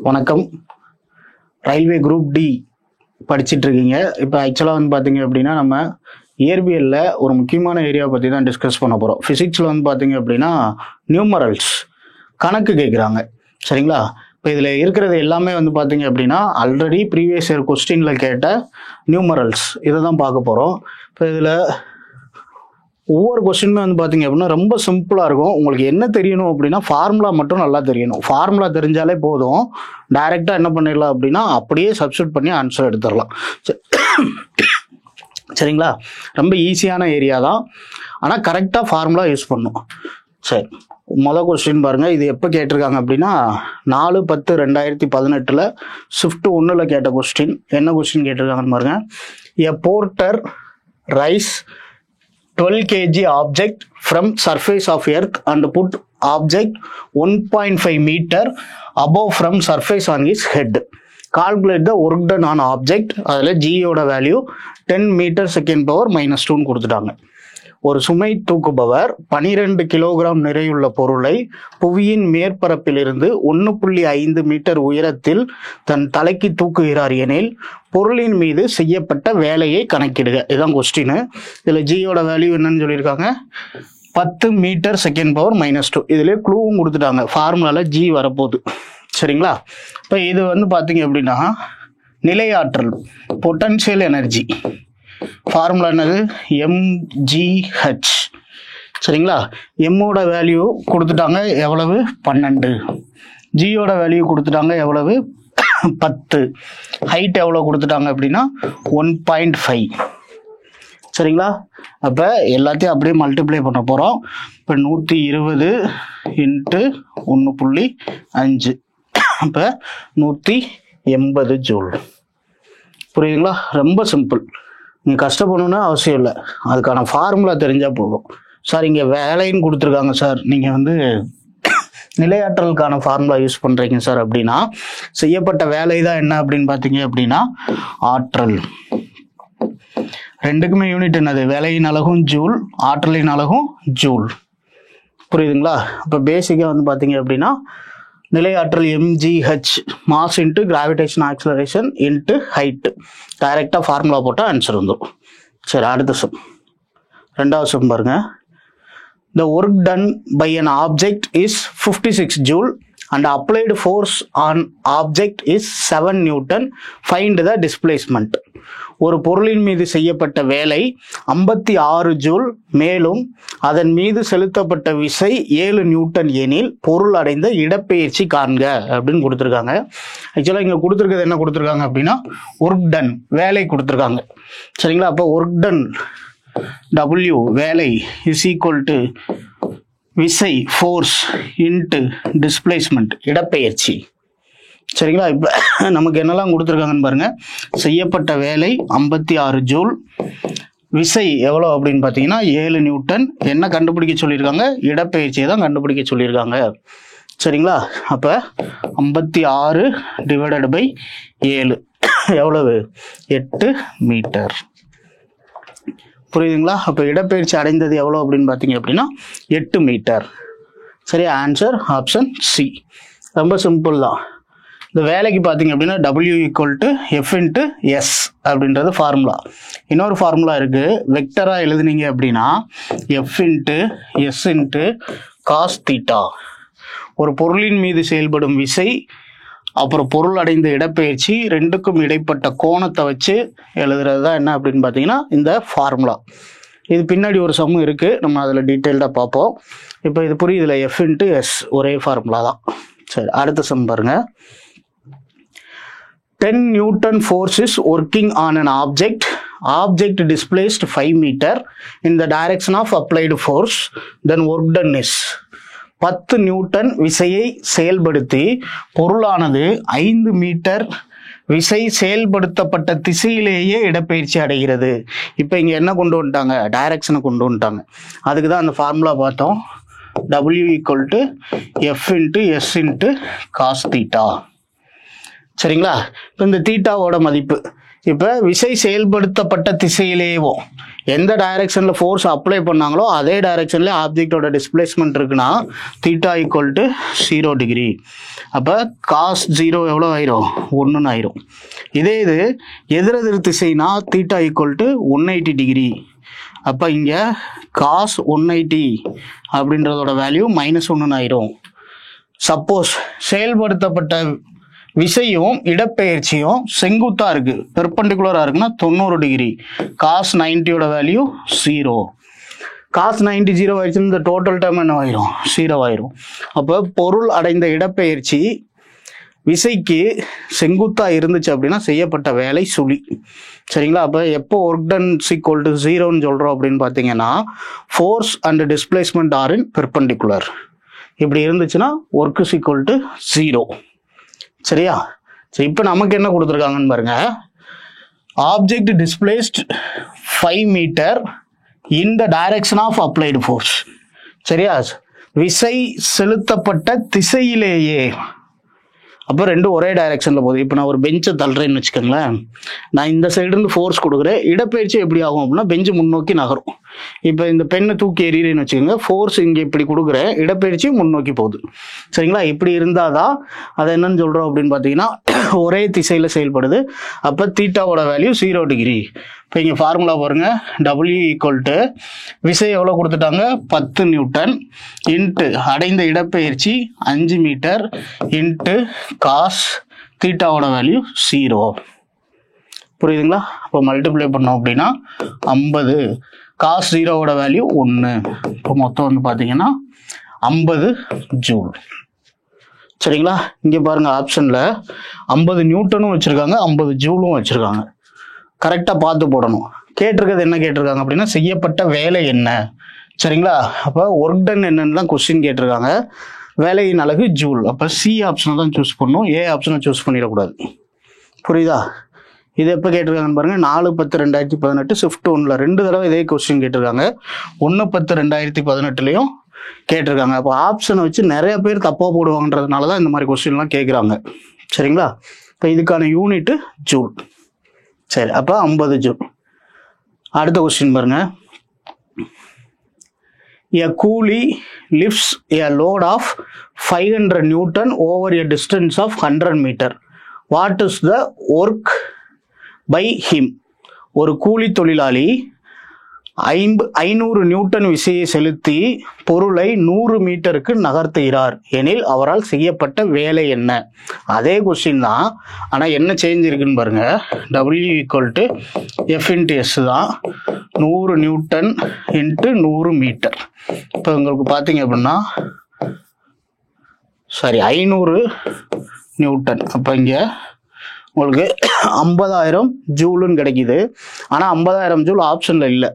வணக்கம். Railway group D படிச்சுட்டு இருக்கீங்க. இப்போ ஆக்சுவலாக வந்து பார்த்தீங்க அப்படின்னா நம்ம இயற்பியலில் ஒரு முக்கியமான ஏரியா பற்றி தான் டிஸ்கஸ் பண்ண போகிறோம். ஃபிசிக்ஸில் வந்து பார்த்தீங்க அப்படின்னா நியூமரல்ஸ் கணக்கு கேட்குறாங்க. சரிங்களா? இப்போ இதில் இருக்கிறது எல்லாமே வந்து பார்த்தீங்க அப்படின்னா ஆல்ரெடி ப்ரீவியஸ் இயர் கொஸ்டினில் கேட்ட நியூமரல்ஸ் இதை தான் பார்க்க போகிறோம். இப்போ இதில் ஒவ்வொரு கொஸ்டினுமே வந்து பார்த்தீங்க அப்படின்னா ரொம்ப சிம்பிளாக இருக்கும். உங்களுக்கு என்ன தெரியணும் அப்படின்னா ஃபார்முலா மட்டும் நல்லா தெரியணும். ஃபார்முலா தெரிஞ்சாலே போதும், டைரெக்டாக என்ன பண்ணிடலாம் அப்படின்னா அப்படியே சப்ஸ்டியூட் பண்ணி ஆன்சர் எடுத்துடலாம். சரிங்களா? ரொம்ப ஈஸியான ஏரியா தான், ஆனால் கரெக்டாக ஃபார்முலா யூஸ் பண்ணணும். சரி, மொதல் கொஸ்டின் பாருங்கள். இது எப்போ கேட்டிருக்காங்க அப்படின்னா 4/10/2018 ஷிஃப்ட் 1 கேட்ட கொஸ்டின். என்ன கொஸ்டின் கேட்டிருக்காங்கன்னு பாருங்கள். எ Porter rice 12 kg object from surface of earth and put object 1.5 meter above from surface on his head. Calculate the work done on object. அதில் G யோட வேல்யூ 10 மீட்டர் செகண்ட் பவர் -2 கொடுத்துட்டாங்க. ஒரு சுமை தூக்குபவர் 12 kilogram நிறையுள்ள பொருளை புவியின் மேற்பரப்பிலிருந்து 1.5 மீட்டர் உயரத்தில் தன் தலைக்கு தூக்குகிறார் எனில் பொருளின் மீது செய்யப்பட்ட வேலையை கணக்கிடுக. இதுதான் கொஸ்டின். இதில் ஜியோட வேல்யூ என்னன்னு சொல்லியிருக்காங்க, 10 மீட்டர் செகண்ட் பவர் -2. இதுலேயே க்ளூவும் கொடுத்துட்டாங்க, ஃபார்முலாவில் ஜி வரப்போகுது. சரிங்களா? இப்போ இது வந்து பார்த்தீங்க அப்படின்னா நிலையாற்றல், பொட்டன்ஷியல் எனர்ஜி. ஃபார்முலா என்னது? mgh. சரிங்களா? எம்மோட வேல்யூ கொடுத்துட்டாங்க எவ்வளவு? 12. ஜியோட வேல்யூ கொடுத்துட்டாங்க எவ்வளவு? 10. ஹைட் எவ்வளோ கொடுத்துட்டாங்க அப்படின்னா 1.5. சரிங்களா? அப்போ எல்லாத்தையும் அப்படியே மல்டிப்ளை பண்ண போகிறோம். இப்போ 120 × 1.5, அப்போ 180 ஜூல். புரியுதுங்களா? ரொம்ப சிம்பிள். நீங்கள் கஷ்டப்படணும்னு அவசியம் இல்லை, அதுக்கான ஃபார்முலா தெரிஞ்சால் போதும். சார் இங்கே வேலைன்னு கொடுத்துருக்காங்க சார், நீங்கள் வந்து நிலையாற்றலுக்கான ஃபார்முலா யூஸ் பண்ணுறீங்க சார் அப்படின்னா செய்யப்பட்ட வேலை தான் என்ன அப்படின்னு பார்த்தீங்க அப்படின்னா ஆற்றல். ரெண்டுக்குமே யூனிட் என்னது? வேலையின் அலகும் ஜூல், ஆற்றலின் அலகும் ஜூல். புரியுதுங்களா? இப்போ பேசிக்காக வந்து பார்த்தீங்க அப்படின்னா நிலையாற்றல் mgh, mass into gravitation acceleration into height. டைரெக்டாக ஃபார்முலா போட்டால் ஆன்சர் வந்துடும். சரி, அடுத்த சம். ரெண்டாவது சம் பாருங்க. The work done by an object is 56 joule and applied force on object is 7 Newton. Find the displacement. ஒரு பொருளின் மீது செய்யப்பட்ட வேலை 56 ஜூல், மேலும் அதன் மீது செலுத்தப்பட்ட விசை 7 நியூட்டன் எனில் பொருள் அடைந்த இடப்பெயர்ச்சி காண்க அப்படின்னு கொடுத்துருக்காங்க. ஆக்சுவலாக இங்கே கொடுத்துருக்கிறது என்ன கொடுத்துருக்காங்க அப்படின்னா ஒர்க் டன், வேலை கொடுத்துருக்காங்க. சரிங்களா? அப்போ ஒர்க் டன் W வேலை இஸ் ஈக்குவல் டு விசை ஃபோர்ஸ் இன்ட்டு டிஸ்பிளேஸ்மெண்ட் இடப்பெயர்ச்சி. சரிங்களா? இப்போ நமக்கு என்னெல்லாம் கொடுத்துருக்காங்கன்னு பாருங்கள். செய்யப்பட்ட வேலை 56 ஜூல், விசை எவ்வளோ அப்படின்னு பார்த்தீங்கன்னா 7 நியூட்டன். என்ன கண்டுபிடிக்க சொல்லியிருக்காங்க? இடப்பெயர்ச்சியை தான் கண்டுபிடிக்க சொல்லியிருக்காங்க. சரிங்களா? அப்போ 56 ÷ 7 எவ்வளவு? 8 மீட்டர். புரியுதுங்களா? அப்போ இடப்பெயர்ச்சி அடைந்தது எவ்வளோ அப்படின்னு பார்த்தீங்க அப்படின்னா 8 மீட்டர். சரி, ஆன்சர் ஆப்ஷன் சி. ரொம்ப சிம்பிள் தான். இந்த வேலைக்கு பார்த்தீங்க அப்படின்னா W = F × S அப்படின்றது ஃபார்முலா. இன்னொரு ஃபார்முலா இருக்குது, வெக்டராக எழுதுனீங்க அப்படின்னா F × S × cos θ. ஒரு பொருளின் மீது செயல்படும் விசை அப்புறம் பொருள் அடைந்த இடப்பெயர்ச்சி ரெண்டுக்கும் இடைப்பட்ட கோணத்தை வச்சு எழுதுறது தான் என்ன அப்படின்னு பார்த்தீங்கன்னா இந்த ஃபார்முலா. இது பின்னாடி ஒரு சம் இருக்குது, நம்ம அதில் டீட்டெயில்டாக பார்ப்போம். இப்போ இது புரியுதுல, F × S ஒரே ஃபார்முலா தான். சரி, அடுத்த சம் பாருங்கள். 10 Newton force is working on an object. Object displaced 5 meter in the direction of applied force. Then work done is 10 Newton விசையை செயல்படுத்தி பொருளானது 5 மீட்டர் விசை செயல்படுத்தப்பட்ட திசையிலேயே இடப்பெயர்ச்சி அடைகிறது. இப்போ இங்கே என்ன கொண்டு வந்துட்டாங்க? டைரக்ஷனை கொண்டு வந்துட்டாங்க. அதுக்கு தான் அந்த ஃபார்முலா பார்த்தோம். W = F × S × cos θ. சரிங்களா? இப்போ இந்த தீட்டாவோட மதிப்பு இப்போ விசை செயல்படுத்தப்பட்ட திசையிலேயோ எந்த டைரக்ஷனில் ஃபோர்ஸ் அப்ளை பண்ணாங்களோ அதே டைரக்ஷனில் ஆப்ஜெக்டோட டிஸ்பிளேஸ்மெண்ட் இருக்குன்னா தீட்டா ஈக்குவல் டு 0 டிகிரி. அப்போ காஸ் 0 எவ்வளோ ஆயிரும்? 1ன்னு ஆயிரும். இதே இது எதிரெதிர் திசைனா தீட்டா ஈக்குவல் டு 180 டிகிரி. அப்போ இங்கே காஸ் 180 அப்படின்றதோட வேல்யூ -1ன்னு ஆயிரும். சப்போஸ் செயல்படுத்தப்பட்ட விசையும் இடப்பெயர்ச்சியும் செங்குத்தா இருக்கு, பெர்பெண்டிகுலரா இருக்குன்னா 90 டிகிரி. காஸ் 90யோட வேல்யூ 0. காஸ் 90 0 ஆயிடுச்சுன்னு இந்த டோட்டல் டைம் என்ன ஆயிரும்? 0 ஆயிரும். அப்போ பொருள் அடைந்த இடப்பெயர்ச்சி விசைக்கு செங்குத்தா இருந்துச்சு அப்படின்னா செய்யப்பட்ட வேலை சுழி. சரிங்களா? அப்போ எப்போ ஒர்க் டன் ஈக்குவல் டு 0ன்னு சொல்றோம் அப்படின்னு பார்த்தீங்கன்னா force and displacement R in perpendicular. இப்படி இருந்துச்சுன்னா ஒர்க் ஈக்குவல் டு 0. சரியா? சரி, இப்போ நமக்கு என்ன கொடுத்துருக்காங்கன்னு பாருங்க. Object displaced 5 metre in the direction of applied force. சரியா? விசை செலுத்தப்பட்ட திசையிலேயே. அப்போ ரெண்டும் ஒரே டைரக்ஷனில் போகுது. இப்போ நான் ஒரு பெஞ்சை தள்ளுறேன்னு வச்சுக்கோங்களேன். நான் இந்த சைடுலேருந்து ஃபோர்ஸ் கொடுக்குறேன். இடப்பெயர்ச்சி எப்படி ஆகும் அப்படின்னா பெஞ்சு முன்னோக்கி நகரும். இப்போ இந்த பெண்ணை தூக்கி எறிகிறேன்னு வச்சுக்கோங்க. ஃபோர்ஸ் இங்கே இப்படி கொடுக்குறேன், இடப்பெயர்ச்சி முன்னோக்கி போகுது. சரிங்களா? இப்படி இருந்தால் தான் அதை என்னன்னு சொல்கிறோம் அப்படின்னு பார்த்தீங்கன்னா ஒரே திசையில் செயல்படுது. அப்போ தீட்டாவோட வேல்யூ 0 டிகிரி. இப்போ இங்கே ஃபார்முலா பாருங்க. W ஈக்குவல் டு விசை எவ்வளோ கொடுத்துட்டாங்க? 10 நியூட்டன் இன்ட்டு அடைந்த இடப்பெயர்ச்சி 5 மீட்டர் இன்ட்டு காஸ் தீட்டாவோட வேல்யூ 0. புரியுதுங்களா? அப்போ மல்டிப்ளை பண்ணோம் அப்படின்னா 50. காஸ் 0வோட வேல்யூ 1. இப்போ மொத்தம் வந்து பார்த்தீங்கன்னா 50 ஜூல். சரிங்களா? இங்கே பாருங்க, ஆப்ஷனில் 50 நியூட்டனும் வச்சுருக்காங்க, 50 ஜூலும் வச்சுருக்காங்க. கரெக்டாக பார்த்து போடணும். கேட்டிருக்கிறது என்ன கேட்டிருக்காங்க அப்படின்னா செய்யப்பட்ட வேலை என்ன. சரிங்களா? அப்போ ஒர்க் டன் என்னன்னு தான் கொஸ்டின் கேட்டிருக்காங்க. வேலையின் அலகு ஜூல். அப்போ சி ஆப்ஷனை தான் சூஸ் பண்ணணும், ஏ ஆப்ஷனை சூஸ் பண்ணிடக்கூடாது. புரியுதா? இது எப்போ கேட்டிருக்காங்கன்னு பாருங்க. 4/10/2018 ஷிஃப்ட் 1ல் 2 தடவை இதே கொஸ்டின் கேட்டிருக்காங்க. 1/10/2018லையும் கேட்டிருக்காங்க. அப்போ ஆப்ஷனை வச்சு நிறைய பேர் தப்பாக போடுவாங்கன்றதுனால தான் இந்த மாதிரி கொஸ்டின்லாம் கேட்குறாங்க. சரிங்களா? இப்போ இதுக்கான யூனிட்டு ஜூல். சரி, அப்போ 50 ஜூல். அடுத்த கொஸ்டின் பாருங்க. A coolie lifts a load of 500 Newton over a distance of 100 meter. What is the work by him? ஒரு கூலி தொழிலாளி 500 நியூட்டன் விசையை செலுத்தி பொருளை 100 மீட்டருக்கு நகர்த்துகிறார் எனில் அவரால் செய்யப்பட்ட வேலை என்ன? அதே கொஸ்டின் தான், ஆனால் என்ன சேஞ்ச் இருக்குன்னு பாருங்க. W equal to F into S தான். 100 நியூட்டன் இன்ட்டு 100 மீட்டர். இப்போ உங்களுக்கு பார்த்தீங்க அப்படின்னா 500 நியூட்டன். அப்போ இங்கே உங்களுக்கு 50,000 ஜூலுன்னு கிடைக்குது. ஆனால் 50,000 ஜூல் ஆப்ஷனில் இல்லை.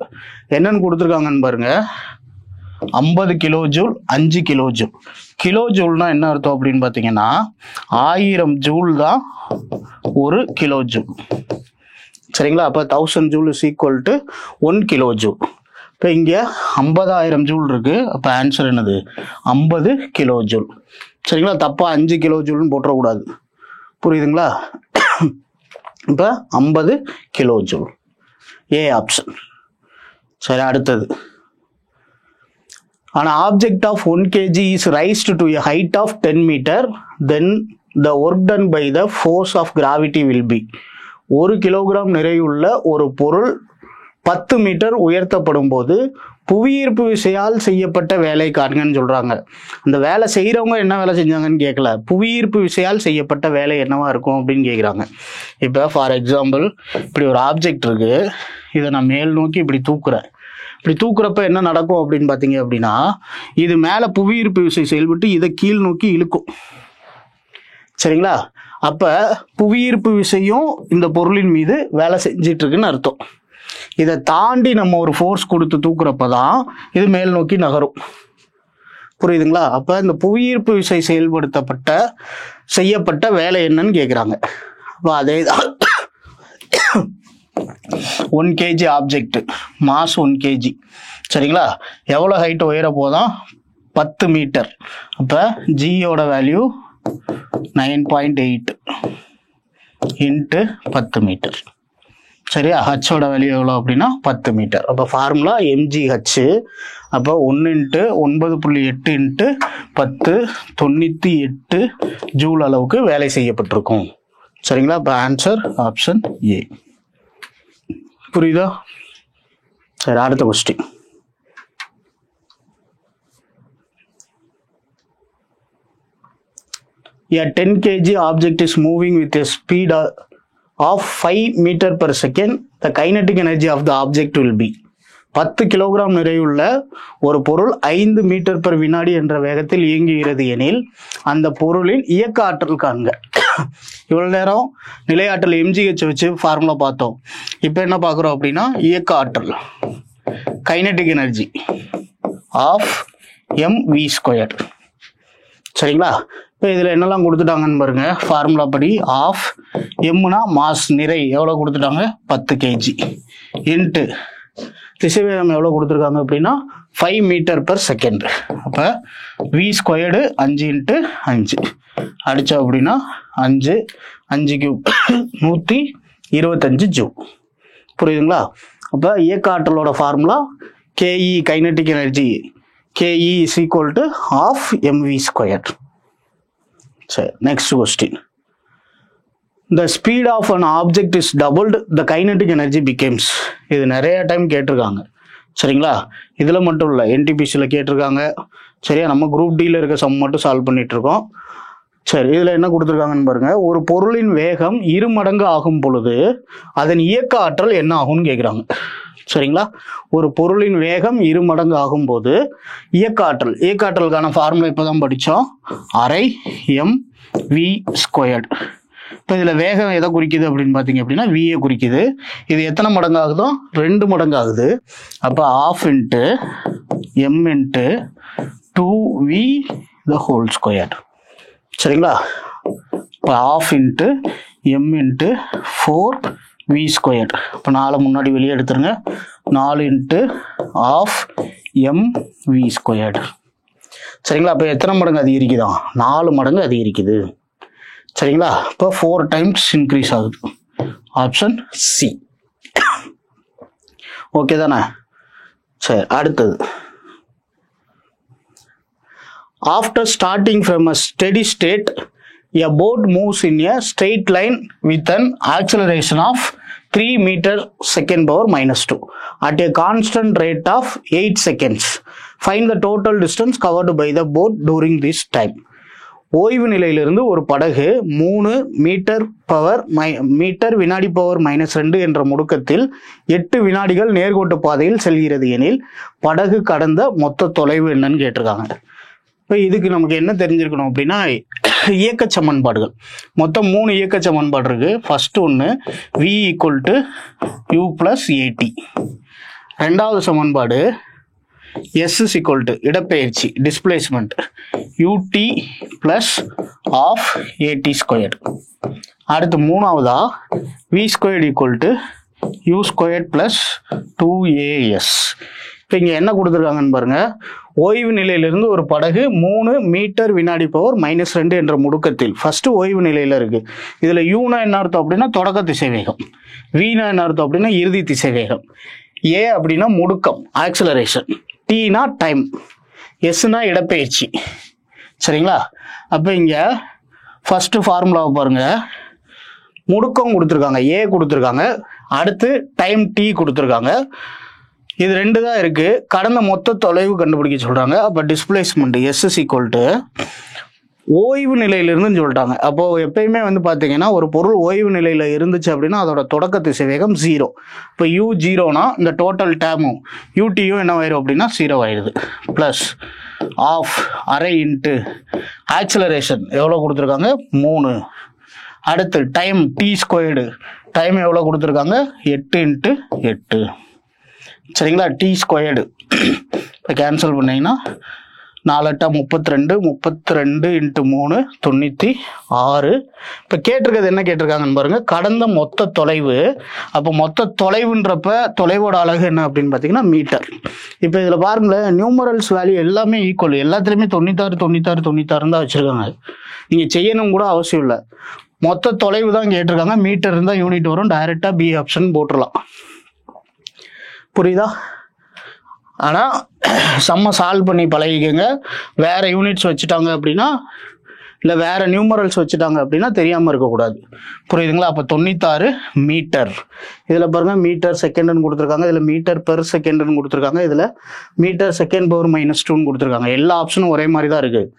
என்னன்னு கொடுத்துருக்காங்கன்னு பாருங்க. 50 kilo joule, 5 kilo joule. Kilo ஜூல்னா என்ன அர்த்தம் அப்படின்னு பார்த்தீங்கன்னா 1000 ஜூல் தான் 1 கிலோ ஜூல். சரிங்களா? அப்போ 1000 joule is equal to 1 kilo joule. இப்போ இங்கே 50,000 ஜூல் இருக்கு. அப்போ ஆன்சர் என்னது? 50 கிலோ ஜூல். சரிங்களா? தப்பா 5 கிலோ ஜூல்னு போட்டுறக்கூடாது. புரியுதுங்களா? இப்போ 50 கிலோ ஜூல், ஏ ஆப்ஷன். சரி, அடுத்தது. An object of 1 kg is raised to a height of 10 meter, then the work done by the force of gravity will be. 1 kilogram நிறையுள்ள ஒரு பொருள் 10 மீட்டர் உயர்த்தப்படும் போது புவியீர்ப்பு விசையால் செய்யப்பட்ட வேலை காண்கன்னு சொல்றாங்க. அந்த வேலை செய்யறவங்க என்ன வேலை செஞ்சாங்கன்னு கேட்கல, புவியீர்ப்பு விசையால் செய்யப்பட்ட வேலை என்னவா இருக்கும் அப்படின்னு கேட்குறாங்க. இப்போ ஃபார் எக்ஸாம்பிள், இப்படி ஒரு ஆப்ஜெக்ட் இருக்கு, இதை நான் மேல் நோக்கி இப்படி தூக்குறேன். இப்படி தூக்குறப்ப என்ன நடக்கும் அப்படின்னு பார்த்தீங்க அப்படின்னா, இது மேலே புவியீர்ப்பு விசை செயல்பட்டு இதை கீழ் நோக்கி இழுக்கும். சரிங்களா? அப்ப புவியீர்ப்பு விசையும் இந்த பொருளின் மீது வேலை செஞ்சிட்டு இருக்குன்னு அர்த்தம். இதை தாண்டி நம்ம ஒரு ஃபோர்ஸ் கொடுத்து தூக்குறப்பதான் இது மேல் நோக்கி நகரும். புரியுதுங்களா? அப்ப இந்த புவியீர்ப்பு விசை செய்யப்பட்ட வேலை என்னன்னு கேட்குறாங்க. அப்போ அதே 1 kg ஆப்ஜெக்ட், மாஸ் 1 kg. சரிங்களா? எவ்வளோ ஹைட் உயர போதான்? 10 மீட்டர். அப்போ ஜியோட வேல்யூ 9.8 இன்ட்டு 10 மீட்டர். சரியா? ஹச்சோட வேல்யூ எவ்வளோ அப்படின்னா 10 மீட்டர். அப்போ ஃபார்முலா mgh. அப்போ 1 × 9.8 × 10 98 ஜூல் அளவுக்கு வேலை செய்யப்பட்டிருக்கும். சரிங்களா? இப்போ ஆன்சர் ஆப்ஷன் ஏ. புரியுதா? சரி, அடுத்த question. A 10 kg object is moving with a speed of 5 meter per second. The kinetic energy of the object will be 10 kilogram நிறையுள்ள ஒரு பொருள் 5 மீட்டர் per வினாடி என்ற வேகத்தில் இயங்குகிறது எனில் அந்த பொருளின் இயக்க ஆற்றல் காண்க. இவ்வளோ நேரம் நிலையாற்றல் mgh வச்சு ஃபார்முலா பார்த்தோம். இப்போ என்ன பார்க்குறோம் அப்படின்னா இயக்க ஆற்றல் கைனடிக் எனர்ஜி ஆஃப் mv². சரிங்களா? இப்போ இதில் என்னெல்லாம் கொடுத்துட்டாங்கன்னு பாருங்க. ஃபார்முலா படி ஆஃப் எம்னா மாஸ் நிறை எவ்வளோ கொடுத்துட்டாங்க 10 kg இன்ட்டு திசைவேகம் எவ்வளோ கொடுத்துருக்காங்க அப்படின்னா 5 மீட்டர் per செகண்ட். அப்போ v² 5 × 5 அடித்தா அப்படின்னா 5 5³ 125 ஜூல். புரியுதுங்களா? அப்போ இயக்க ஆற்றலோட formula KE kinetic energy KE is equal to half mv². சரி, next question. The speed of an object is doubled, the kinetic energy becomes. இது நிறைய டைம் கேட்டிருக்காங்க. சரிங்களா? இதில் மட்டும் இல்லை, NTPCயில் கேட்டிருக்காங்க. சரியா? நம்ம குரூப் டியில் இருக்க சம் மட்டும் சால்வ் பண்ணிட்டு இருக்கோம். சரி, இதில் என்ன கொடுத்துருக்காங்கன்னு பாருங்க. ஒரு பொருளின் வேகம் 2 மடங்கு ஆகும் பொழுது அதன் இயக்க ஆற்றல் என்ன ஆகும்னு கேட்குறாங்க. சரிங்களா? ஒரு பொருளின் வேகம் 2 மடங்கு ஆகும்போது இயக்க ஆற்றலுக்கான ஃபார்முலா இப்போ தான் படித்தோம். அரை mv². இப்போ இதில் வேகம் எதை குறிக்குது அப்படின்னு பார்த்தீங்க அப்படின்னா விஏ குறிக்குது. இது எத்தனை மடங்கு ஆகுதோ 2 மடங்கு ஆகுது. அப்போ ½ × m × 2v ² சரிங்களா? இப்போ ½ × m × 4v². இப்போ 4 முன்னாடி வெளியே எடுத்துருங்க. 4 × ½ mv². சரிங்களா? அப்போ எத்தனை மடங்கு அதிகரிக்குதான்? 4 மடங்கு அதிகரிக்குது. சரிங்களா? இப்போ 4 டைம்ஸ் இன்க்ரீஸ் ஆகுது. Option C. ஓகே தானே? சரி, அடுத்தது. After starting from a steady state, a boat moves in a straight line with an acceleration of 3 meters second power -2 at a constant rate of 8 seconds. Find the total distance covered by the boat during this time. ஓய்வு நிலையிலிருந்து ஒரு படகு 3 metre வினாடி power -2 என்ற முடுக்கத்தில் 8 வினாடிகள் நேர்கோட்டு பாதையில் செல்கிறது எனில் படகு கடந்த மொத்த தொலைவு என்னன்னு கேட்டிருக்காங்க. இப்போ இதுக்கு நமக்கு என்ன தெரிஞ்சிருக்கணும் அப்படின்னா இயக்க சமன்பாடுகள் மொத்தம் 3 இயக்க சமன்பாடு இருக்கு. ஃபர்ஸ்ட் ஒன்று v = u + at. ரெண்டாவது சமன்பாடு s = இடப்பெயர்ச்சி டிஸ்பிளேஸ்மெண்ட் ut + ½ at². அடுத்து மூணாவதா v² = u² + 2as. இப்போ இங்கே என்ன கொடுத்துருக்காங்கன்னு பாருங்க. ஓய்வு நிலையிலிருந்து ஒரு படகு 3 மீட்டர் வினாடி பவர் -2 என்ற முடுக்கத்தில் ஃபர்ஸ்ட் ஓய்வு நிலையில இருக்கு. இதுல யூனா என்ன அர்த்தம் அப்படின்னா தொடக்க திசைவேகம், வீனா என்ன அர்த்தம் அப்படின்னா இறுதி திசைவேகம், ஏ அப்படின்னா முடுக்கம் ஆக்சலரேஷன், டீனா டைம், எஸ்னா இடப்பெயர்ச்சி. சரிங்களா? அப்போ இங்க ஃபர்ஸ்ட் ஃபார்முலாவை பாருங்க. முடுக்கம் கொடுத்துருக்காங்க, ஏ கொடுத்துருக்காங்க, அடுத்து டைம் டி கொடுத்துருக்காங்க. இது 2 தான் இருக்கு. கடந்த மொத்த தொலைவு கண்டுபிடிக்க சொல்றாங்க. அப்போ டிஸ்பிளேஸ்மெண்ட் எஸ் = ஓய்வு நிலையிலிருந்து சொல்லிட்டாங்க. அப்போ எப்பயுமே வந்து பார்த்தீங்கன்னா ஒரு பொருள் ஓய்வு நிலையில இருந்துச்சு அப்படின்னா அதோட தொடக்க திசைவேகம் 0. இப்போ u 0னா இந்த டோட்டல் டேமும் யூடியும் என்ன ஆயிரும் அப்படின்னா 0 ஆயிடுது. ப்ளஸ் ½ அரை இன்ட்டு ஆக்சலரேஷன் எவ்வளோ கொடுத்துருக்காங்க 3. அடுத்து டைம் t², டைம் எவ்வளோ கொடுத்துருக்காங்க 8 × 8. சரிங்களா? t². இப்போ கேன்சல் பண்ணீங்கன்னா 4 × 8 32, 32 × 3 96. இப்போ கேட்டிருக்கிறது என்ன கேட்டிருக்காங்கன்னு பாருங்க. கடந்த மொத்த தொலைவு. அப்போ மொத்த தொலைவுன்றப்ப தொலைவோட அலகு என்ன அப்படின்னு பார்த்தீங்கன்னா மீட்டர். இப்போ இதில் பாருங்களேன், நியூமரல்ஸ் வேல்யூ எல்லாமே ஈக்குவல், எல்லாத்துலேயுமே 96 96 96 தான் வச்சுருக்காங்க. நீங்கள் செய்யணும் கூட அவசியம் இல்லை. மொத்த தொலைவு தான் கேட்டிருக்காங்க. மீட்டர் இருந்தால் யூனிட் வரும், டைரெக்டாக பி ஆப்ஷன் போட்டுடலாம். புரியுதா? ஆனால் சம்ம சால்வ் பண்ணி பழகிக்கங்க. வேறு யூனிட்ஸ் வச்சுட்டாங்க அப்படின்னா, இல்லை வேறு நியூமரல்ஸ் வச்சுட்டாங்க அப்படின்னா தெரியாமல் இருக்கக்கூடாது. புரியுதுங்களா? அப்போ 96 மீட்டர். இதில் பாருங்கள் மீட்டர் செகண்டுன்னு கொடுத்துருக்காங்க, இதில் மீட்டர் பெர் செகண்டுன்னு கொடுத்துருக்காங்க, இதில் மீட்டர் செகண்ட் பவர் -2ன்னு கொடுத்துருக்காங்க. எல்லா ஆப்ஷனும் ஒரே மாதிரி தான் இருக்குது,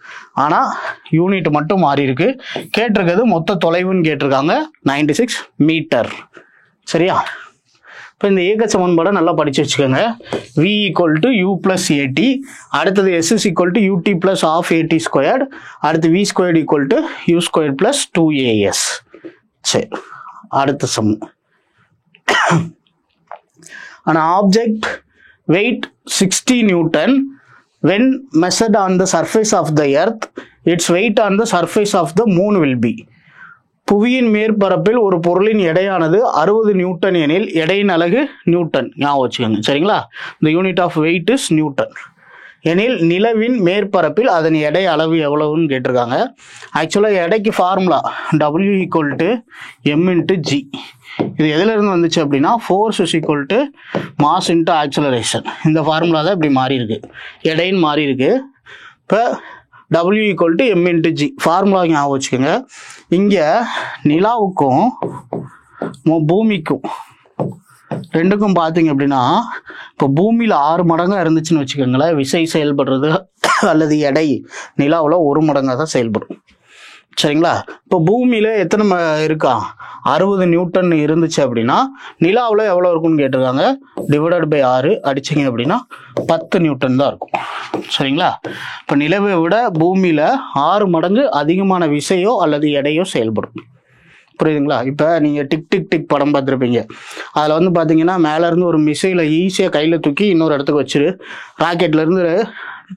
ஆனால் யூனிட் மட்டும் மாறி இருக்கு. கேட்டிருக்கிறது மொத்த தொலைவுன்னு கேட்டிருக்காங்க 96 மீட்டர். சரியா? இப்போ இந்த இயக்க சமன்பாடை நல்லா படித்து வச்சுக்கோங்க. v = u + at, அடுத்தது s = ut + half at squared, அடுத்து v squared = u squared + 2as. சரி, அடுத்த some. An object weight 60 Newton when measured on the surface of the earth, its weight on the surface of the moon will be. புவியின் மேற்பரப்பில் ஒரு பொருளின் எடையானது 60 Newton எனில் எடையின் அலகு நியூட்டன். ஞாபகம் வச்சுக்கோங்க. சரிங்களா? இந்த unit of weight is newton. எனில் நிலவின் மேற்பரப்பில் அதன் எடை அளவு எவ்வளவுன்னு கேட்டிருக்காங்க. ஆக்சுவலாக எடைக்கு ஃபார்முலா W = m × g. இது எதிலிருந்து வந்துச்சு அப்படின்னா ஃபோர்ஸ் = மாஸ் × ஆக்சலரேஷன். இந்த ஃபார்முலா தான் இப்படி மாறி இருக்கு, எடைன்னு மாறி இருக்கு. இப்போ W = m × g ஃபார்முலா ஞாபகம் வச்சுக்கோங்க. இங்கே நிலாவுக்கும் பூமிக்கும் ரெண்டுக்கும் பார்த்தீங்க அப்படின்னா, இப்போ பூமியில் 6 மடங்காக இருந்துச்சுன்னு வச்சுக்கோங்களேன் விசை செயல்படுறது, அல்லது எடை நிலாவில் 1 மடங்காக தான் செயல்படும். சரிங்களா? இப்போ பூமியில் எத்தனை இருக்கா? 60 நியூட்டன் இருந்துச்சு அப்படின்னா நிலாவில் எவ்வளோ இருக்குன்னு கேட்டிருக்காங்க. /6 அடிச்சிங்க அப்படின்னா 10 நியூட்டன் தான் இருக்கும். சரிங்களா? இப்போ நிலவை விட பூமியில் 6 மடங்கு அதிகமான விசையோ அல்லது எடையோ செயல்படும். புரியுதுங்களா? இப்போ நீங்கள் டிக் டிக் டிக் படம் பார்த்துருப்பீங்க. அதில் வந்து பார்த்தீங்கன்னா மேலேருந்து ஒரு மிசைலை ஈஸியாக கையில் தூக்கி இன்னொரு இடத்துக்கு வச்சுரு ராக்கெட்லேருந்து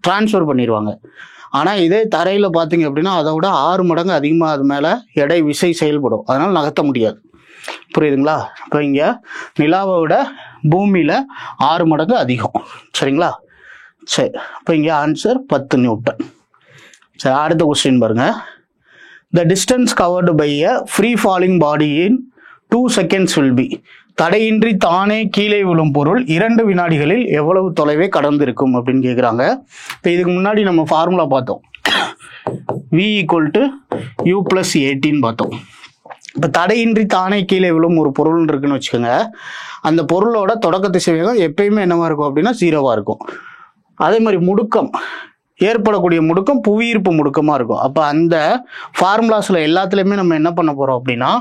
ட்ரான்ஸ்ஃபர் பண்ணிடுவாங்க. ஆனால் இதே தரையில் பார்த்தீங்க அப்படின்னா அதை விட 6 மடங்கு அதிகமாக அது மேலே எடை விசை செயல்படும், அதனால் நகர்த்த முடியாது. புரியுதுங்களா? இப்போ இங்கே நிலாவை விட பூமியில் 6 மடங்கு அதிகம். சரிங்களா? சரி, இப்போ இங்கே ஆன்சர் 10 நியூட்டன். சரி, அடுத்த கொஸ்டின் பாருங்க. The distance covered by a free falling body in 2 seconds will be. தடையின்றி தானே கீழே விழும் பொருள் 2 வினாடிகளில் எவ்வளவு தொலைவை கடந்திருக்கும் அப்படின்னு கேட்குறாங்க. இப்போ இதுக்கு முன்னாடி நம்ம ஃபார்முலா பார்த்தோம், v = u + at பார்த்தோம். இப்போ தடையின்றி தானே கீழே விழும் ஒரு பொருள் இருக்குன்னு வச்சுக்கோங்க. அந்த பொருளோட தொடக்க திசைவேகம் எப்பயுமே என்னவா இருக்கும் அப்படின்னா 0வா இருக்கும். அதே மாதிரி முடுக்கம், ஏற்படக்கூடிய முடுக்கம் புவியீர்ப்பு முடுக்கமாக இருக்கும். அப்போ அந்த ஃபார்முலாஸில் எல்லாத்துலேயுமே நம்ம என்ன பண்ண போகிறோம் அப்படின்னா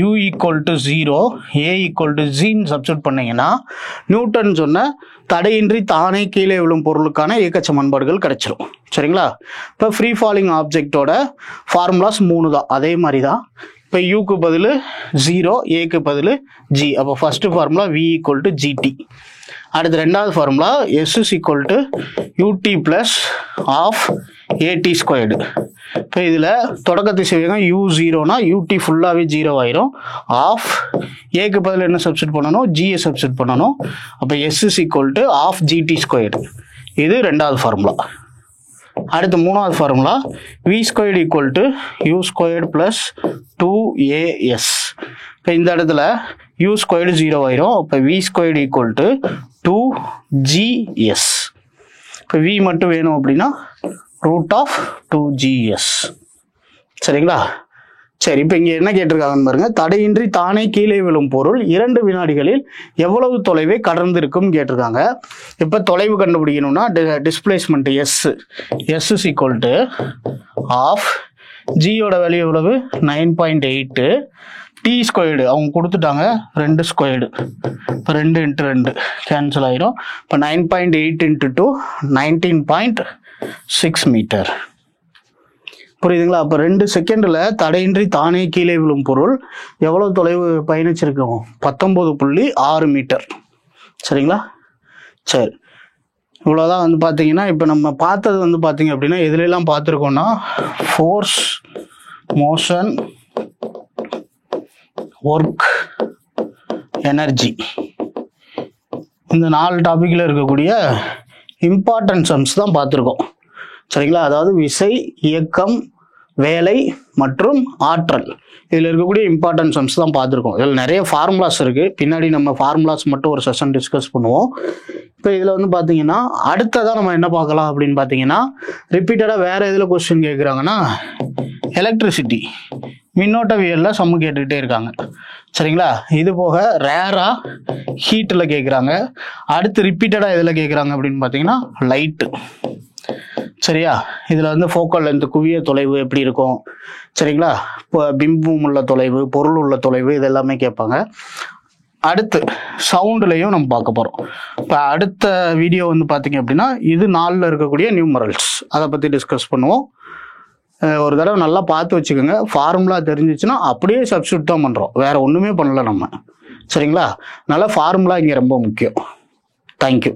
u = 0, a = gன்னு சப்ஸ்டிட்யூட் பண்ணிங்கன்னா நியூட்டன் சொன்ன தடையின்றி தானே கீழே விழும் பொருளுக்கான இயக்க சமன்பாடுகள் கிடைச்சிரும். சரிங்களா? இப்போ ஃப்ரீ ஃபாலிங் ஆப்ஜெக்டோட ஃபார்முலாஸ் 3 தான், அதே மாதிரி தான். இப்போ யூக்கு பதில் 0, ஏக்கு பதில் g. அப்போ ஃபர்ஸ்ட் ஃபார்முலா v = gt. அடுத்து ரெண்டாவது formula s = ut + half at squared. இப்போ இதில் தொடக்க திசைவேகம் u0னா ut ஃபுல்லாகவே 0 ஆயிரும். ஆஃப் ஏக்கு பதில் என்ன சப்ஸ்டிட் பண்ணணும்? ஜியை சப்ஸ்டிட் பண்ணணும். அப்போ s = half gt squared. இது ரெண்டாவது ஃபார்முலா. அடுத்து மூணாவது formula v squared = u squared + 2as. இப்போ இந்த இடத்துல u squared 0 ஆயிரும். இப்போ v squared = 2gs. இப்போ v மட்டும் வேணும் அப்படின்னா √2gs. சரிங்களா? சரி, இப்போ இங்கே என்ன கேட்டிருக்காங்கன்னு பாருங்க. தடையின்றி தானே கீழே விழும் பொருள் 2 வினாடிகளில் எவ்வளவு தொலைவை கடந்திருக்கும் கேட்டிருக்காங்க. இப்போ தொலைவு கண்டுபிடிக்கணும்னா டிஸ்பிளேஸ்மெண்ட் s = half, ஜியோட வேல்யூ எவ்வளவு? 9.8. டி ஸ்கொயர்டு அவங்க கொடுத்துட்டாங்க 2 ஸ்கொயர்டு. இப்போ 2 × 2 கேன்சல் ஆயிரும். இப்போ 9.8 × 2 19.6 மீட்டர். புரியுதுங்களா? அப்போ 2 செகண்டில் தடையின்றி தானே கீழே விழும் பொருள் எவ்வளோ தொலைவு பயணிச்சிருக்கோம்? 19.6 மீட்டர். சரிங்களா? சரி, இவ்வளோதான் வந்து பார்த்தீங்கன்னா. இப்போ நம்ம பார்த்தது வந்து பார்த்தீங்க அப்படின்னா எதுலெல்லாம் பார்த்துருக்கோம்னா ஃபோர்ஸ், மோஷன், ஒர்க், எனர்ஜி, இந்த 4 டாப்பிக்கில் இருக்கக்கூடிய இம்பார்ட்டன்ட் சம்ஸ் தான் பார்த்துருக்கோம். சரிங்களா? அதாவது விசை, இயக்கம், வேலை மற்றும் ஆற்றல். இதில் இருக்கக்கூடிய இம்பார்ட்டன்ட் சம்ஸ் தான் பார்த்துருக்கோம். இதில் நிறைய ஃபார்முலாஸ் இருக்குது. பின்னாடி நம்ம ஃபார்முலாஸ் மட்டும் ஒரு செஷன் டிஸ்கஸ் பண்ணுவோம். இப்போ இதில் வந்து பார்த்தீங்கன்னா அடுத்ததாக நம்ம என்ன பார்க்கலாம் அப்படின்னு பார்த்தீங்கன்னா, ரிப்பீட்டடாக வேறு எதில் கொஸ்டின் கேட்குறாங்கன்னா, எலக்ட்ரிசிட்டி மின்னோட்டவியலில் சம்மு கேட்டுக்கிட்டே இருக்காங்க. சரிங்களா? இது போக ரேராக ஹீட்டில் கேட்குறாங்க. அடுத்து ரிப்பீட்டடாக எதில் கேட்குறாங்க அப்படின்னு பார்த்தீங்கன்னா, லைட்டு. சரியா? இதில் வந்து ஃபோக்கல் லென்த் குவிய தொலைவு எப்படி இருக்கும், சரிங்களா? இப்போ பிம்பம் உள்ள தொலைவு, பொருள் உள்ள தொலைவு, இது எல்லாமே கேட்பாங்க. அடுத்து சவுண்டுலையும் நம்ம பார்க்க போகிறோம். இப்போ அடுத்த வீடியோ வந்து பார்த்தீங்க அப்படின்னா, இது 4ல் இருக்கக்கூடிய நியூமரல்ஸ், அதை பற்றி டிஸ்கஸ் பண்ணுவோம். ஒரு தடவை நல்லா பார்த்து வச்சுக்கோங்க. ஃபார்முலா தெரிஞ்சிச்சுன்னா அப்படியே சப்ஸ்டியூட் தான் பண்ணுறோம், வேற ஒன்றுமே பண்ணல நம்ம. சரிங்களா? அதனால ஃபார்முலா இங்கே ரொம்ப முக்கியம். தேங்க்யூ.